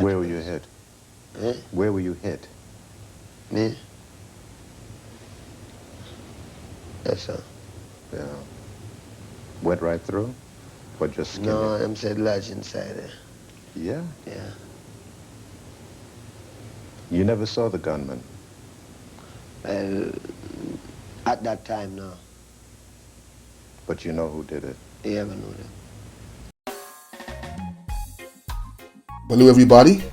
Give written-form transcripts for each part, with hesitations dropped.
Where were you hit? Eh? Where were you hit? Me? Yes, sir. Yeah. Went right through? Or just skinned No, it? I'm said lodge inside there. Yeah. Yeah. You never saw the gunman? Well, at that time, no. But you know who did it? You ever know that? Hello everybody,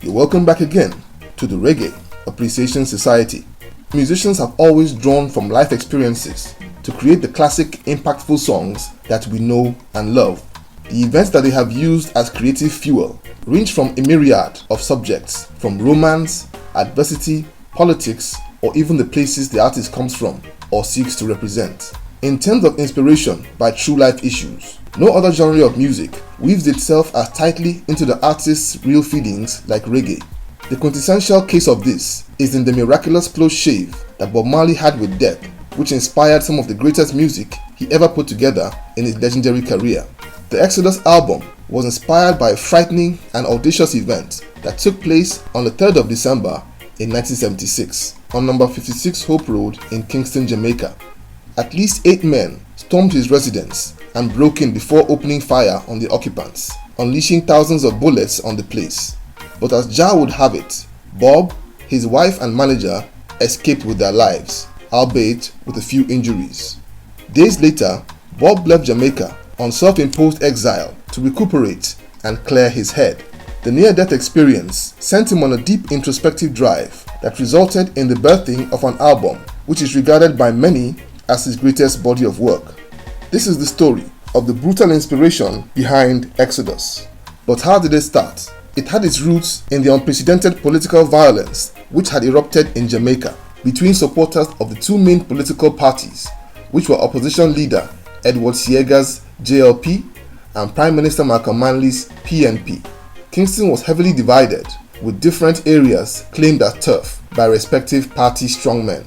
you're welcome back again to the Reggae Appreciation Society. Musicians have always drawn from life experiences to create the classic, impactful songs that we know and love. The events that they have used as creative fuel range from a myriad of subjects, from romance, adversity, politics, or even the places the artist comes from or seeks to represent. In terms of inspiration by true life issues, no other genre of music weaves itself as tightly into the artist's real feelings like reggae. The quintessential case of this is in the miraculous close shave that Bob Marley had with death, which inspired some of the greatest music he ever put together in his legendary career. The Exodus album was inspired by a frightening and audacious event that took place on the 3rd of December in 1976 on number 56 Hope Road in Kingston, Jamaica. At least 8 men stormed his residence and broke in before opening fire on the occupants, unleashing thousands of bullets on the place. But as Jah would have it, Bob, his wife and manager escaped with their lives, albeit with a few injuries. Days later, Bob left Jamaica on self-imposed exile to recuperate and clear his head. The near-death experience sent him on a deep introspective drive that resulted in the birthing of an album which is regarded by many as his greatest body of work. This is the story of the brutal inspiration behind Exodus. But how did it start? It had its roots in the unprecedented political violence which had erupted in Jamaica between supporters of the two main political parties, which were opposition leader Edward Siega's JLP and Prime Minister Malcolm Manley's PNP. Kingston was heavily divided, with different areas claimed as turf by respective party strongmen.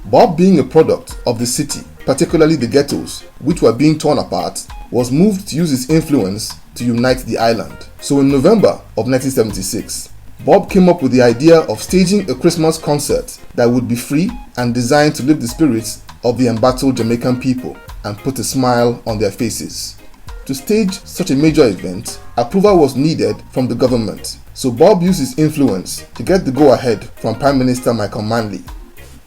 Bob, being a product of the city, particularly the ghettos, which were being torn apart, was moved to use his influence to unite the island. So in November of 1976, Bob came up with the idea of staging a Christmas concert that would be free and designed to lift the spirits of the embattled Jamaican people and put a smile on their faces. To stage such a major event, approval was needed from the government, so Bob used his influence to get the go-ahead from Prime Minister Malcolm Manley.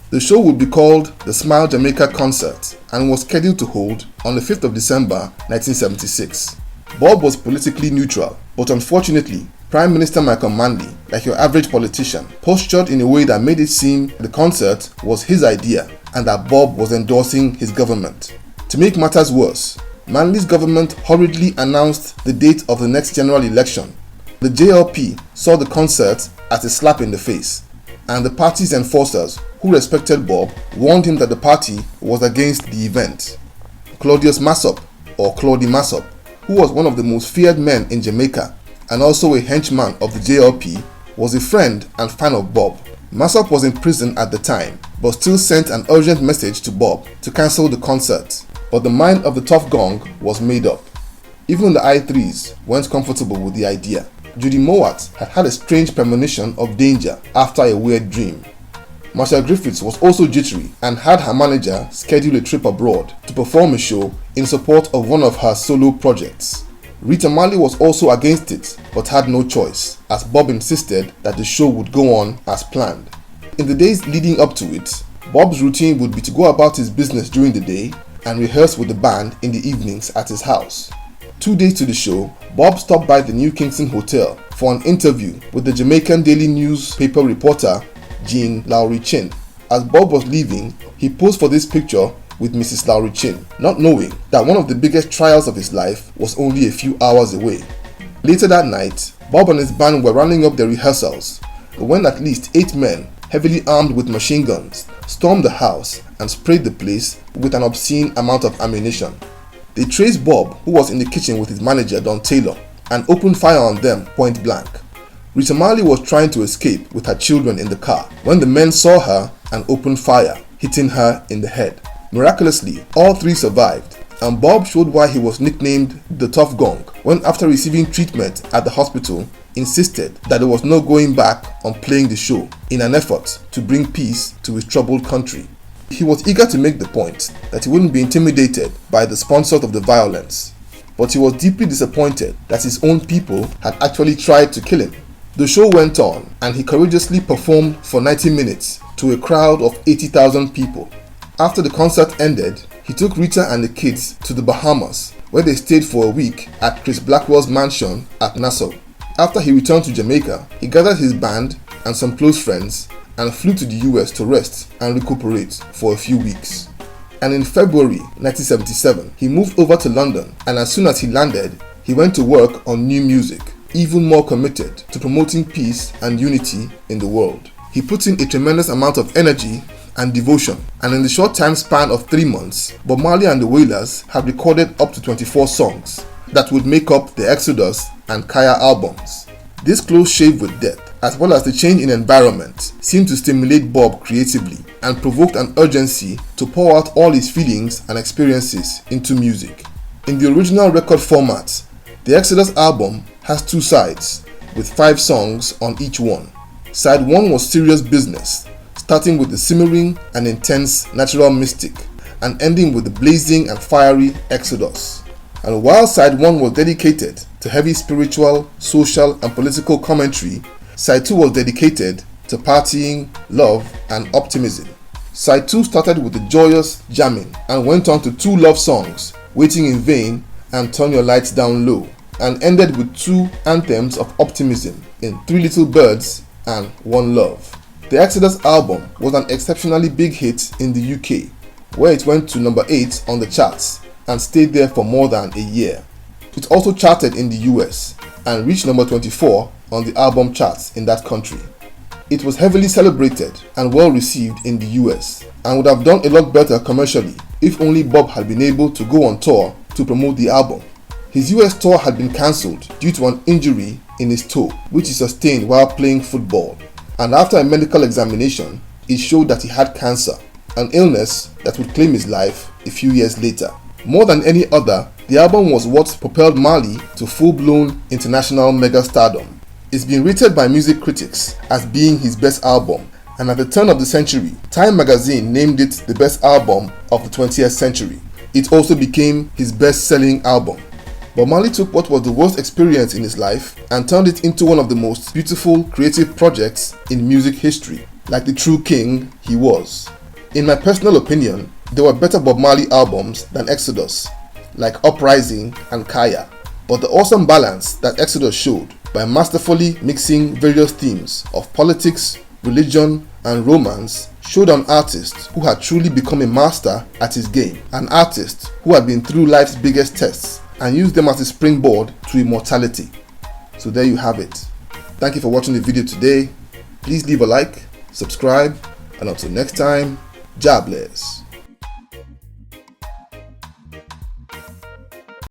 The show would be called the Smile Jamaica Concert and was scheduled to hold on the 5th of December 1976. Bob was politically neutral, but unfortunately, Prime Minister Malcolm Manley, like your average politician, postured in a way that made it seem the concert was his idea and that Bob was endorsing his government. To make matters worse, Manley's government hurriedly announced the date of the next general election. The JLP saw the concert as a slap in the face, and the party's enforcers, who respected Bob, warned him that the party was against the event. Claudius Massop, or Claudie Massop, who was one of the most feared men in Jamaica and also a henchman of the JLP, was a friend and fan of Bob. Massop was in prison at the time, but still sent an urgent message to Bob to cancel the concert. But the mind of the tough gong was made up. Even the I3s weren't comfortable with the idea. Judy Mowat had had a strange premonition of danger after a weird dream. Marcia Griffiths was also jittery and had her manager schedule a trip abroad to perform a show in support of one of her solo projects. Rita Marley was also against it, but had no choice, as Bob insisted that the show would go on as planned. In the days leading up to it, Bob's routine would be to go about his business during the day and rehearse with the band in the evenings at his house. 2 days to the show, Bob stopped by the New Kingston Hotel for an interview with the Jamaican daily newspaper reporter Jean Lowry Chin. As Bob was leaving, he posed for this picture with Mrs. Lowry Chin, not knowing that one of the biggest trials of his life was only a few hours away. Later that night, Bob and his band were running up their rehearsals when at least 8 men, heavily armed with machine guns, stormed the house and sprayed the place with an obscene amount of ammunition. They traced Bob, who was in the kitchen with his manager Don Taylor, and opened fire on them point blank. Rita Marley was trying to escape with her children in the car when the men saw her and opened fire, hitting her in the head. Miraculously, all 3 survived, and Bob showed why he was nicknamed the Tough Gong when, after receiving treatment at the hospital insisted that there was no going back on playing the show in an effort to bring peace to his troubled country. He was eager to make the point that he wouldn't be intimidated by the sponsors of the violence, but he was deeply disappointed that his own people had actually tried to kill him. The show went on and he courageously performed for 90 minutes to a crowd of 80,000 people. After the concert ended, he took Rita and the kids to the Bahamas, where they stayed for a week at Chris Blackwell's mansion at Nassau. After he returned to Jamaica, he gathered his band and some close friends and flew to the US to rest and recuperate for a few weeks. And in February 1977, he moved over to London, and as soon as he landed, he went to work on new music, even more committed to promoting peace and unity in the world. He put in a tremendous amount of energy and devotion, and in the short time span of 3 months, Bob Marley and the Wailers had recorded up to 24 songs that would make up the Exodus and Kaya albums. This close shave with death, as well as the change in environment, seemed to stimulate Bob creatively and provoked an urgency to pour out all his feelings and experiences into music. In the original record format, the Exodus album has 2 sides, with 5 songs on each one. Side 1 was serious business, starting with the simmering and intense Natural Mystic and ending with the blazing and fiery Exodus. And while side 1 was dedicated to heavy spiritual, social and political commentary, side 2 was dedicated to partying, love and optimism. Side 2 started with the joyous jamming and went on to 2 love songs, Waiting in Vain and Turn Your Lights Down Low, and ended with 2 anthems of optimism in 3 Little Birds and One Love. The Exodus album was an exceptionally big hit in the UK, where it went to number 8 on the charts and stayed there for more than a year. It also charted in the US and reached number 24 on the album charts in that country. It was heavily celebrated and well received in the US and would have done a lot better commercially if only Bob had been able to go on tour to promote the album. His US tour had been cancelled due to an injury in his toe, which he sustained while playing football, and after a medical examination, it showed that he had cancer, an illness that would claim his life a few years later. More than any other, the album was what propelled Marley to full-blown international megastardom. It's been rated by music critics as being his best album, and at the turn of the century, Time magazine named it the best album of the 20th century. It also became his best-selling album. But Marley took what was the worst experience in his life and turned it into one of the most beautiful creative projects in music history, like the true king he was. In my personal opinion, there were better Bob Marley albums than Exodus, like Uprising and Kaya, but the awesome balance that Exodus showed by masterfully mixing various themes of politics, religion, and romance showed an artist who had truly become a master at his game, an artist who had been through life's biggest tests and used them as a springboard to immortality. So there you have it. Thank you for watching the video today. Please leave a like, subscribe, and until next time, Jah bless.